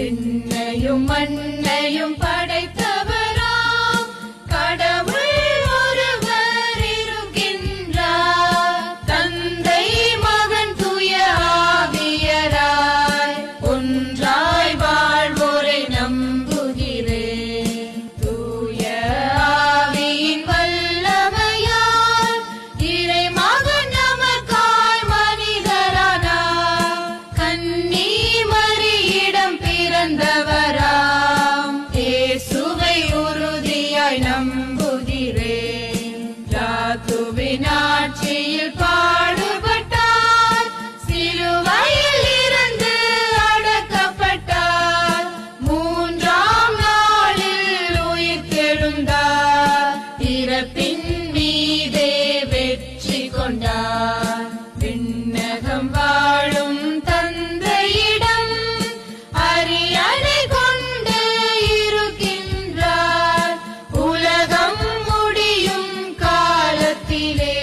விண்ணையும் மண்ணையும் படைத்தவராம் கடவுள் ஒருவர் இருக்கின்றார். தந்தை மகன் தூய ஆவியராய் ஒன்றாய் வாழ்வோரை நம்புகிறேன். தூய ஆவியின் வல்லமையால் இறை மகன் நமக்காய் மனிதரானார். கன்னி மரியிடம் பிறந்தவராம் இயேசுவை உறுதியாய் நம்புகிறேன். பிலாத்துவின் ஆட்சியில் பாடுபட்டார், சிலுவையில் இருந்து அடக்கப்பட்டார், மூன்றாம் நாளில் உயிர்த்தெழுந்தார், இறப்பின் மீதே வெற்றி கொண்டார். விண்ணகம் வாழும் தந்தையிடம் அரியணை கொண்டு இருக்கின்றார். உலகம் முடியும் காலத்திலே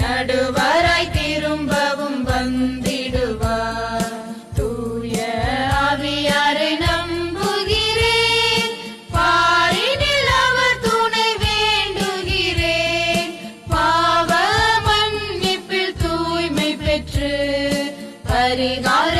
நடுவராய் திரும்பவும் வந்திடுவார். தூய ஆவியாரை நம்புகிறேன், பாரினில் அவர் துணை வேண்டுகிறேன். பாவ மன்னிப்பில் தூய்மை பெற்று பரிகார